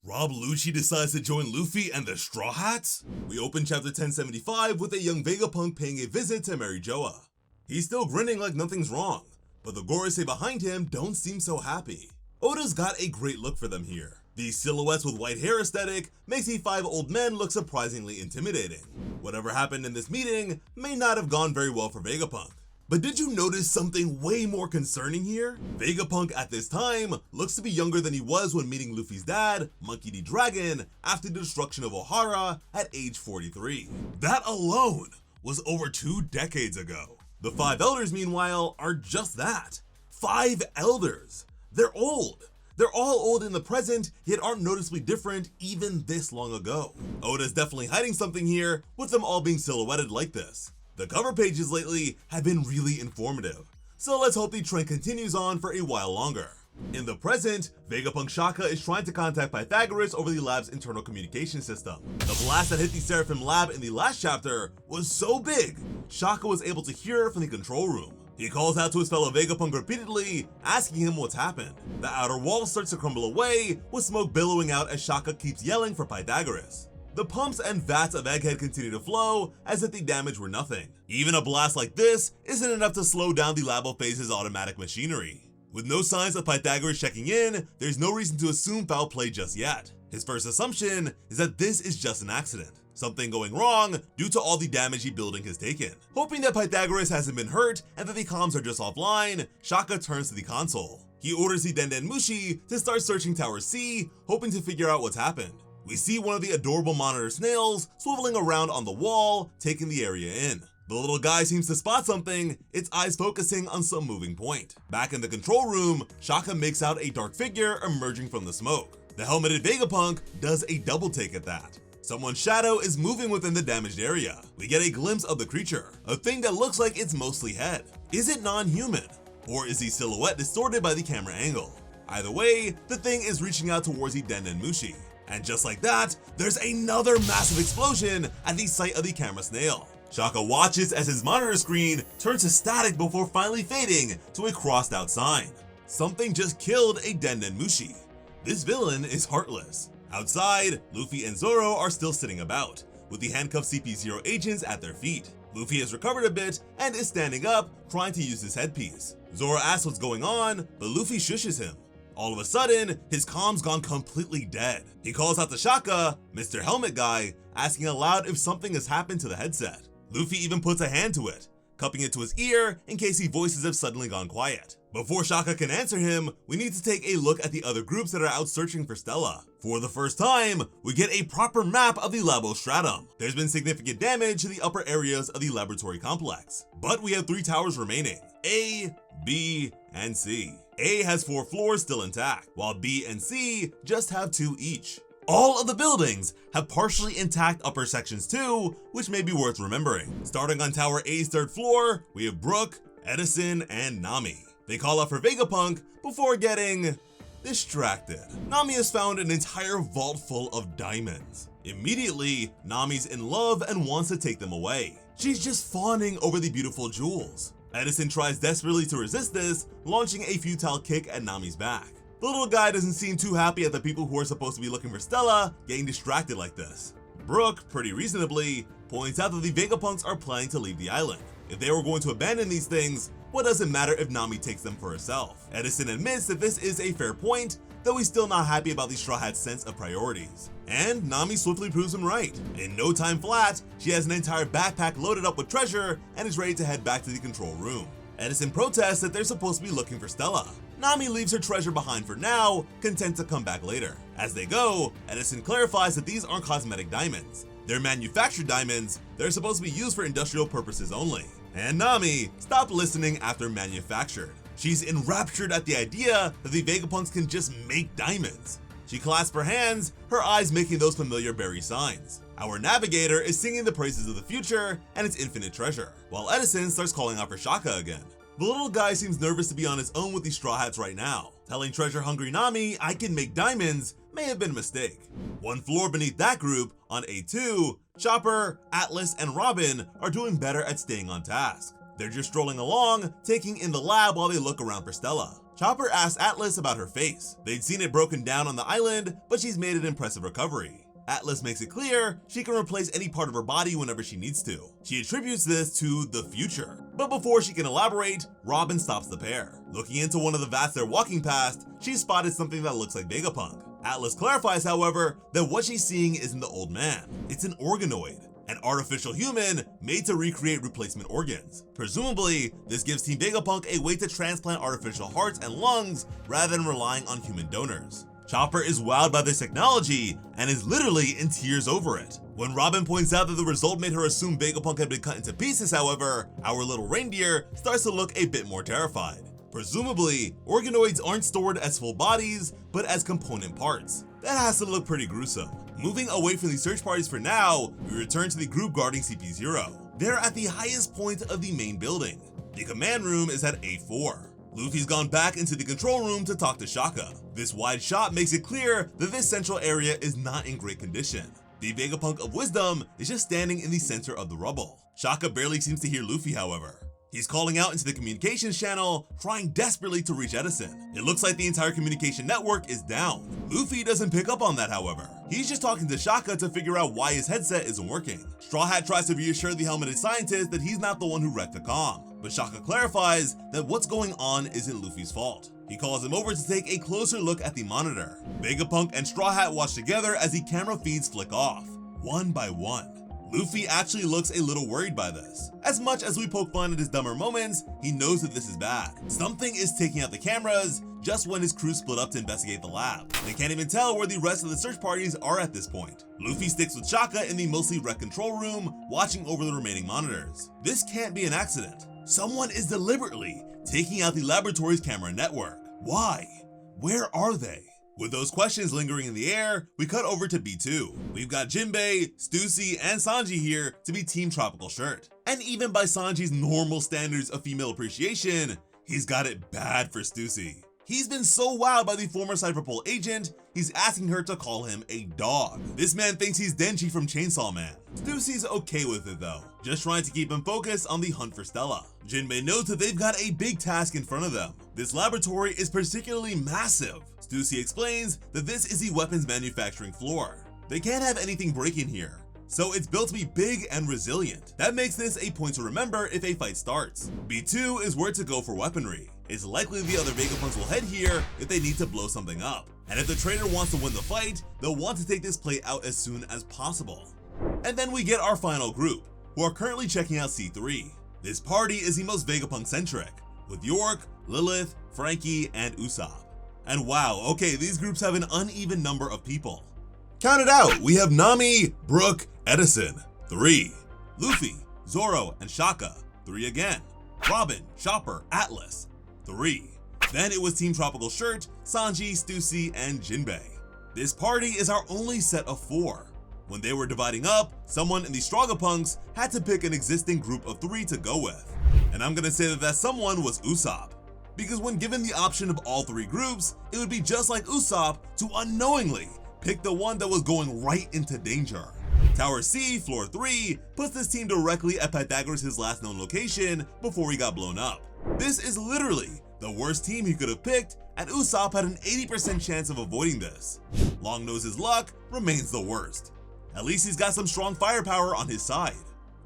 Rob Lucci decides to join Luffy and the Straw Hats? We open chapter 1075 with a young Vegapunk paying a visit to Mary Joa. He's still grinning like nothing's wrong, but the Gorosei behind him don't seem so happy. Oda's got a great look for them here. These silhouettes with white hair aesthetic makes the 5 old men look surprisingly intimidating. Whatever happened in this meeting may not have gone very well for Vegapunk. But did you notice something way more concerning here? Vegapunk at this time looks to be younger than he was when meeting Luffy's dad, Monkey D. Dragon, after the destruction of Ohara at age 43. That alone was over 2 decades ago. The 5 elders, meanwhile, are just that. 5 elders. They're old. They're all old in the present, yet aren't noticeably different even this long ago. Oda's definitely hiding something here, with them all being silhouetted like this. The cover pages lately have been really informative, so let's hope the trend continues on for a while longer. In the present, Vegapunk Shaka is trying to contact Pythagoras over the lab's internal communication system. The blast that hit the Seraphim lab in the last chapter was so big, Shaka was able to hear it from the control room. He calls out to his fellow Vegapunk repeatedly, asking him what's happened. The outer wall starts to crumble away, with smoke billowing out as Shaka keeps yelling for Pythagoras. The pumps and vats of egghead continue to flow as if the damage were nothing. Even a blast like this isn't enough to slow down the Labophase's automatic machinery. With no signs of Pythagoras checking in, there's no reason to assume foul play just yet. His first assumption is that this is just an accident, something going wrong due to all the damage the building has taken. Hoping that Pythagoras hasn't been hurt and that the comms are just offline, Shaka turns to the console. He orders the Denden Mushi to start searching Tower C, hoping to figure out what's happened. We see one of the adorable monitor snails swiveling around on the wall, taking the area in. The little guy seems to spot something, its eyes focusing on some moving point. Back in the control room, Shaka makes out a dark figure emerging from the smoke. The helmeted Vegapunk does a double take at that. Someone's shadow is moving within the damaged area. We get a glimpse of the creature, a thing that looks like it's mostly head. Is it non-human? Or is the silhouette distorted by the camera angle? Either way, the thing is reaching out towards the Denden Mushi. And just like that, there's another massive explosion at the sight of the camera snail. Shaka watches as his monitor screen turns to static before finally fading to a crossed out sign. Something just killed a Denden Mushi. This villain is heartless. Outside, Luffy and Zoro are still sitting about, with the handcuffed CP0 agents at their feet. Luffy has recovered a bit and is standing up, trying to use his headpiece. Zoro asks what's going on, but Luffy shushes him. All of a sudden, his comm's gone completely dead. He calls out to Shaka, Mr. Helmet Guy, asking aloud if something has happened to the headset. Luffy even puts a hand to it, cupping it to his ear in case the voices have suddenly gone quiet. Before Shaka can answer him, we need to take a look at the other groups that are out searching for Stella. For the first time, we get a proper map of the Labostratum. There's been significant damage to the upper areas of the laboratory complex, but we have 3 towers remaining: A, B, and C. A has 4 floors still intact, while B and C just have 2 each. All of the buildings have partially intact upper sections too, which may be worth remembering. Starting on Tower A's 3rd floor, we have Brook, Edison, and Nami. They call out for Vegapunk before getting distracted. Nami has found an entire vault full of diamonds. Immediately, Nami's in love and wants to take them away. She's just fawning over the beautiful jewels. Edison tries desperately to resist this, launching a futile kick at Nami's back. The little guy doesn't seem too happy at the people who are supposed to be looking for Stella getting distracted like this. Brook, pretty reasonably, points out that the Vegapunks are planning to leave the island. If they were going to abandon these things, what does it matter if Nami takes them for herself? Edison admits that this is a fair point, though he's still not happy about the Straw Hat's sense of priorities. And Nami swiftly proves him right. In no time flat, she has an entire backpack loaded up with treasure and is ready to head back to the control room. Edison protests that they're supposed to be looking for Stella. Nami leaves her treasure behind for now, content to come back later. As they go, Edison clarifies that these aren't cosmetic diamonds. They're manufactured diamonds, they're supposed to be used for industrial purposes only. And Nami stopped listening after manufactured. She's enraptured at the idea that the Vegapunks can just make diamonds. She clasps her hands, her eyes making those familiar berry signs. Our navigator is singing the praises of the future and its infinite treasure, while Edison starts calling out for Shaka again. The little guy seems nervous to be on his own with these Straw Hats right now. Telling treasure-hungry Nami I can make diamonds may have been a mistake. 1 floor beneath that group, on A2, Chopper, Atlas, and Robin are doing better at staying on task. They're just strolling along, taking in the lab while they look around for Stella. Chopper asks Atlas about her face. They'd seen it broken down on the island, but she's made an impressive recovery. Atlas makes it clear she can replace any part of her body whenever she needs to. She attributes this to the future. But before she can elaborate, Robin stops the pair. Looking into one of the vats they're walking past, she spotted something that looks like Vegapunk. Atlas clarifies, however, that what she's seeing isn't the old man. It's an organoid, an artificial human made to recreate replacement organs. Presumably, this gives Team Vegapunk a way to transplant artificial hearts and lungs rather than relying on human donors. Chopper is wowed by this technology and is literally in tears over it. When Robin points out that the result made her assume Vegapunk had been cut into pieces, however, our little reindeer starts to look a bit more terrified. Presumably, organoids aren't stored as full bodies, but as component parts. That has to look pretty gruesome. Moving away from these search parties for now, we return to the group guarding CP0. They're at the highest point of the main building. The command room is at A4. Luffy's gone back into the control room to talk to Shaka. This wide shot makes it clear that this central area is not in great condition. The Vegapunk of Wisdom is just standing in the center of the rubble. Shaka barely seems to hear Luffy, however. He's calling out into the communications channel, trying desperately to reach Edison. It looks like the entire communication network is down. Luffy doesn't pick up on that, however. He's just talking to Shaka to figure out why his headset isn't working. Straw Hat tries to reassure the helmeted scientist that he's not the one who wrecked the comm, but Shaka clarifies that what's going on isn't Luffy's fault. He calls him over to take a closer look at the monitor. Vegapunk and Straw Hat watch together as the camera feeds flick off, one by one. Luffy actually looks a little worried by this. As much as we poke fun at his dumber moments, he knows that this is bad. Something is taking out the cameras just when his crew split up to investigate the lab. They can't even tell where the rest of the search parties are at this point. Luffy sticks with Shaka in the mostly wrecked control room, watching over the remaining monitors. This can't be an accident. Someone is deliberately taking out the laboratory's camera network. Why? Where are they? With those questions lingering in the air, we cut over to B2. We've got Jinbei, Stussy, and Sanji here to be Team Tropical Shirt. And even by Sanji's normal standards of female appreciation, he's got it bad for Stussy. He's been so wowed by the former Cyberpol agent, he's asking her to call him a dog. This man thinks he's Denji from Chainsaw Man. Stussy's okay with it though, just trying to keep him focused on the hunt for Stella. Jinbei notes that they've got a big task in front of them. This laboratory is particularly massive. Stussy explains that this is the weapons manufacturing floor. They can't have anything break in here, so it's built to be big and resilient. That makes this a point to remember if a fight starts. B2 is where to go for weaponry. It's likely the other Vegapunks will head here if they need to blow something up. And if the trader wants to win the fight, they'll want to take this play out as soon as possible. And then we get our final group, who are currently checking out C3. This party is the most Vegapunk-centric, with York, Lilith, Frankie, and Usopp. And wow, okay, these groups have an uneven number of people. Count it out, we have Nami, Brook, Edison, 3. Luffy, Zoro, and Shaka, 3 again. Robin, Chopper, Atlas, 3. Then it was Team Tropical Shirt, Sanji, Stussy, and Jinbei. This party is our only set of 4. When they were dividing up, someone in the Strogapunks had to pick an existing group of 3 to go with. And I'm gonna say that someone was Usopp. Because when given the option of all 3 groups, it would be just like Usopp to unknowingly pick the one that was going right into danger. Tower C, floor 3, puts this team directly at Pythagoras' last known location before he got blown up. This is literally the worst team he could have picked, and Usopp had an 80% chance of avoiding this. Longnose's luck remains the worst. At least he's got some strong firepower on his side.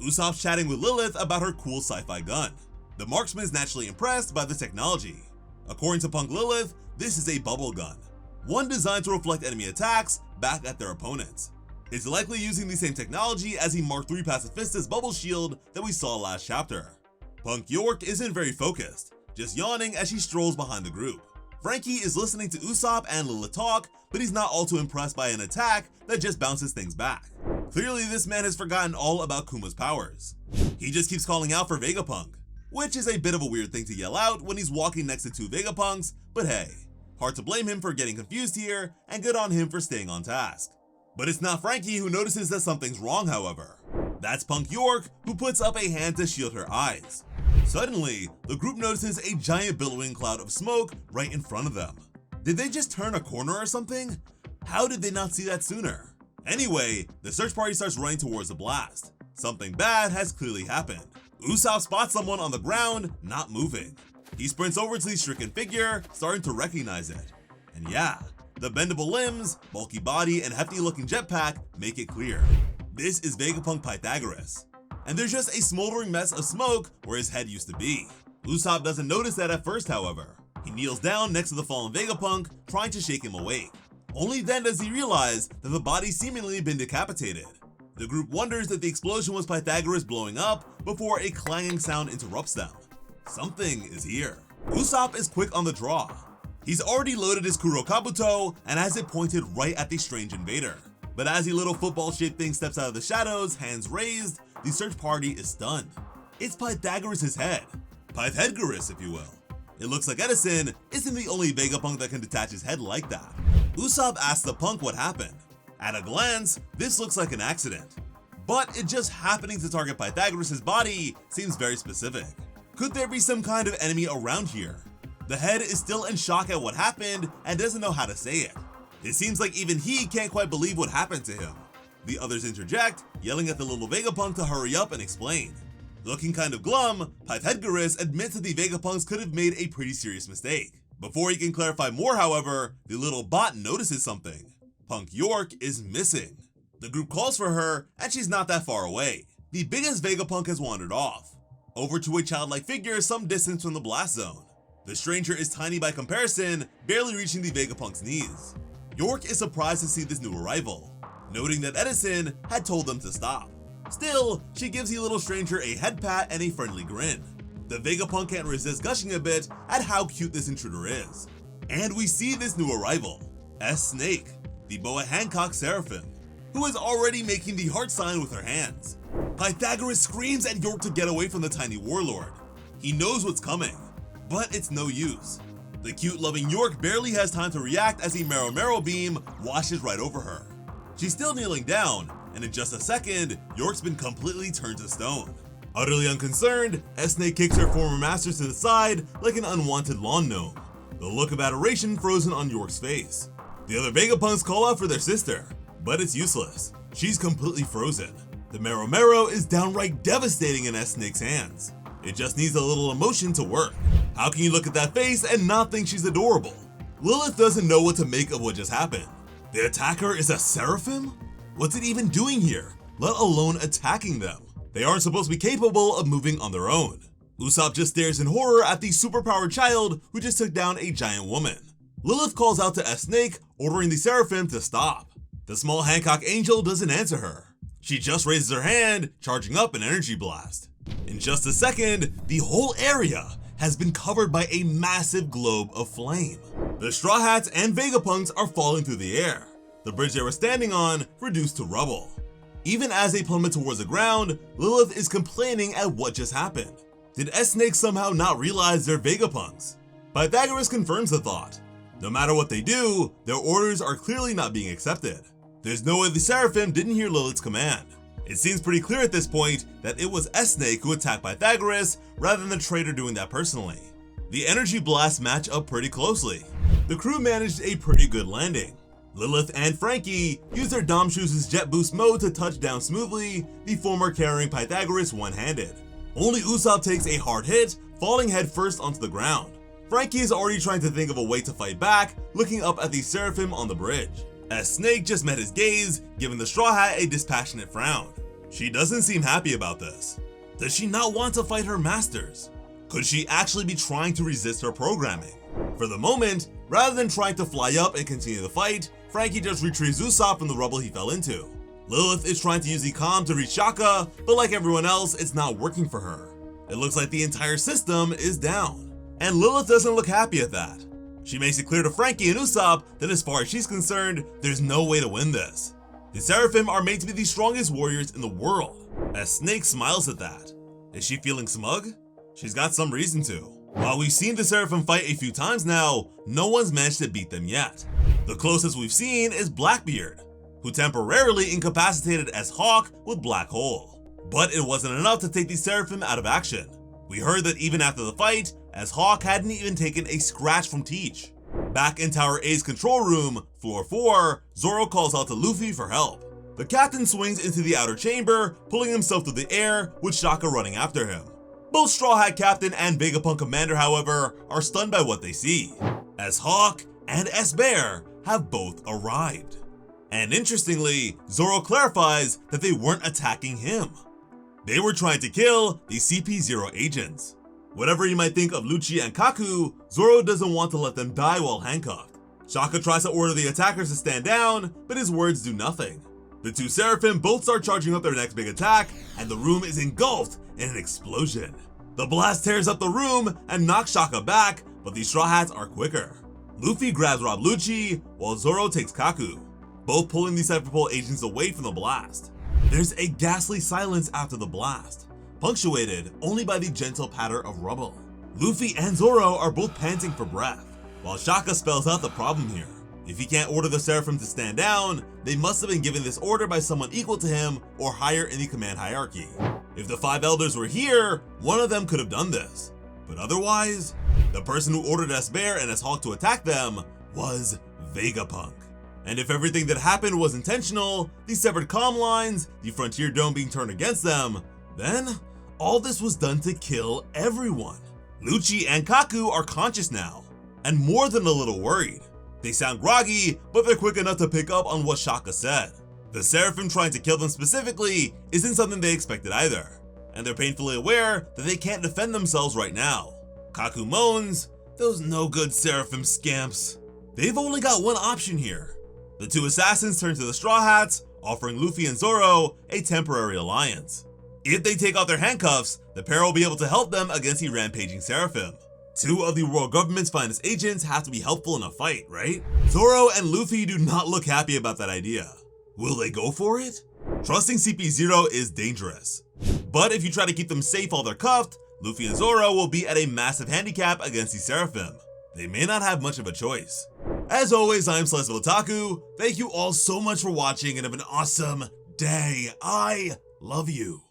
Usopp's chatting with Lilith about her cool sci-fi gun. The marksman's naturally impressed by the technology. According to Punk Lilith, this is a bubble gun, one designed to reflect enemy attacks back at their opponents. It's likely using the same technology as the Mark III Pacifista's bubble shield that we saw last chapter. Punk York isn't very focused, just yawning as she strolls behind the group. Frankie is listening to Usopp and Lilith talk, but he's not all too impressed by an attack that just bounces things back. Clearly this man has forgotten all about Kuma's powers. He just keeps calling out for Vegapunk, which is a bit of a weird thing to yell out when he's walking next to 2 Vegapunks, but hey, hard to blame him for getting confused here, and good on him for staying on task. But it's not Frankie who notices that something's wrong, however. That's Punk York, who puts up a hand to shield her eyes. Suddenly, the group notices a giant billowing cloud of smoke right in front of them. Did they just turn a corner or something? How did they not see that sooner? Anyway, the search party starts running towards the blast. Something bad has clearly happened. Usopp spots someone on the ground, not moving. He sprints over to the stricken figure, starting to recognize it. And yeah, the bendable limbs, bulky body, and hefty looking jetpack make it clear. This is Vegapunk Pythagoras. And there's just a smoldering mess of smoke where his head used to be. Usopp doesn't notice that at first, however. He kneels down next to the fallen Vegapunk, trying to shake him awake. Only then does he realize that the body's seemingly been decapitated. The group wonders if the explosion was Pythagoras blowing up before a clanging sound interrupts them. Something is here. Usopp is quick on the draw. He's already loaded his Kuro Kabuto and has it pointed right at the strange invader. But as the little football-shaped thing steps out of the shadows, hands raised, the search party is stunned. It's Pythagoras' head. Pythagoras, if you will. It looks like Edison isn't the only Vegapunk that can detach his head like that. Usopp asks the punk what happened. At a glance, this looks like an accident. But it just happening to target Pythagoras' body seems very specific. Could there be some kind of enemy around here? The head is still in shock at what happened and doesn't know how to say it. It seems like even he can't quite believe what happened to him. The others interject, yelling at the little Vegapunk to hurry up and explain. Looking kind of glum, Pythagoras admits that the Vegapunks could have made a pretty serious mistake. Before he can clarify more, however, the little bot notices something. Punk York is missing. The group calls for her, and she's not that far away. The biggest Vegapunk has wandered off, over to a childlike figure some distance from the blast zone. The stranger is tiny by comparison, barely reaching the Vegapunk's knees. York is surprised to see this new arrival, noting that Edison had told them to stop. Still, she gives the little stranger a head pat and a friendly grin. The Vegapunk can't resist gushing a bit at how cute this intruder is. And we see this new arrival, S-Snake, the Boa Hancock Seraphim, who is already making the heart sign with her hands. Pythagoras screams at York to get away from the tiny warlord. He knows what's coming, but it's no use. The cute loving York barely has time to react as a Mero beam washes right over her. She's still kneeling down, and in just a second, York's been completely turned to stone. Utterly unconcerned, S-Snake kicks her former masters to the side like an unwanted lawn gnome, the look of adoration frozen on York's face. The other Vegapunks call out for their sister, but it's useless. She's completely frozen. The Mero is downright devastating in S-Snake's hands. It just needs a little emotion to work. How can you look at that face and not think she's adorable? Lilith doesn't know what to make of what just happened. The attacker is a Seraphim? What's it even doing here, let alone attacking them? They aren't supposed to be capable of moving on their own. Usopp just stares in horror at the superpowered child who just took down a giant woman. Lilith calls out to S-Snake, ordering the Seraphim to stop. The small Hancock angel doesn't answer her. She just raises her hand, charging up an energy blast. In just a second, the whole area has been covered by a massive globe of flame. The Straw Hats and Vegapunks are falling through the air. The bridge they were standing on reduced to rubble. Even as they plummet towards the ground, Lilith is complaining at what just happened. Did S-Snake somehow not realize they're Vegapunks? Pythagoras confirms the thought. No matter what they do, their orders are clearly not being accepted. There's no way the Seraphim didn't hear Lilith's command. It seems pretty clear at this point that it was S-Snake who attacked Pythagoras rather than the traitor doing that personally. The energy blasts match up pretty closely. The crew managed a pretty good landing. Lilith and Frankie used their Dom Shoes' jet boost mode to touch down smoothly, the former carrying Pythagoras one-handed. Only Usopp takes a hard hit, falling headfirst onto the ground. Frankie is already trying to think of a way to fight back, looking up at the Seraphim on the bridge. S-Snake just met his gaze, giving the Straw Hat a dispassionate frown. She doesn't seem happy about this. Does she not want to fight her masters? Could she actually be trying to resist her programming? For the moment, rather than trying to fly up and continue the fight, Frankie just retrieves Usopp from the rubble he fell into. Lilith is trying to use the comm to reach Shaka, but like everyone else, it's not working for her. It looks like the entire system is down. And Lilith doesn't look happy at that. She makes it clear to Frankie and Usopp that as far as she's concerned, there's no way to win this. The Seraphim are made to be the strongest warriors in the world. S-Snake smiles at that. Is she feeling smug? She's got some reason to. While we've seen the Seraphim fight a few times now, no one's managed to beat them yet. The closest we've seen is Blackbeard, who temporarily incapacitated S-Hawk with Black Hole. But it wasn't enough to take the Seraphim out of action. We heard that even after the fight, S-Hawk hadn't even taken a scratch from Teach. Back in Tower A's control room, floor 4, Zoro calls out to Luffy for help. The captain swings into the outer chamber, pulling himself through the air with Shaka running after him. Both Straw Hat Captain and Vegapunk Commander, however, are stunned by what they see, as Hawk and S-Bear have both arrived. And interestingly, Zoro clarifies that they weren't attacking him. They were trying to kill the CP0 agents. Whatever you might think of Lucci and Kaku, Zoro doesn't want to let them die while handcuffed. Shaka tries to order the attackers to stand down, but his words do nothing. The two Seraphim both start charging up their next big attack, and the room is engulfed in an explosion. The blast tears up the room and knocks Shaka back, but the Straw Hats are quicker. Luffy grabs Rob Lucci, while Zoro takes Kaku, both pulling the Cypherpole agents away from the blast. There's a ghastly silence after the blast, punctuated only by the gentle patter of rubble. Luffy and Zoro are both panting for breath, while Shaka spells out the problem here. If he can't order the Seraphim to stand down, they must have been given this order by someone equal to him or higher in the command hierarchy. If the 5 elders were here, one of them could have done this. But otherwise, the person who ordered S-Bear and S-Hawk to attack them was Vegapunk. And if everything that happened was intentional, the severed comm lines, the Frontier Dome being turned against them, then all this was done to kill everyone. Lucci and Kaku are conscious now, and more than a little worried. They sound groggy, but they're quick enough to pick up on what Shaka said. The Seraphim trying to kill them specifically isn't something they expected either, and they're painfully aware that they can't defend themselves right now. Kaku moans, "Those no good Seraphim scamps." They've only got one option here. The two assassins turn to the Straw Hats, offering Luffy and Zoro a temporary alliance. If they take off their handcuffs, the pair will be able to help them against the rampaging Seraphim. Two of the world government's finest agents have to be helpful in a fight, right? Zoro and Luffy do not look happy about that idea. Will they go for it? Trusting CP0 is dangerous. But if you try to keep them safe while they're cuffed, Luffy and Zoro will be at a massive handicap against the Seraphim. They may not have much of a choice. As always, I'm Slice of Otaku. Thank you all so much for watching and have an awesome day. I love you.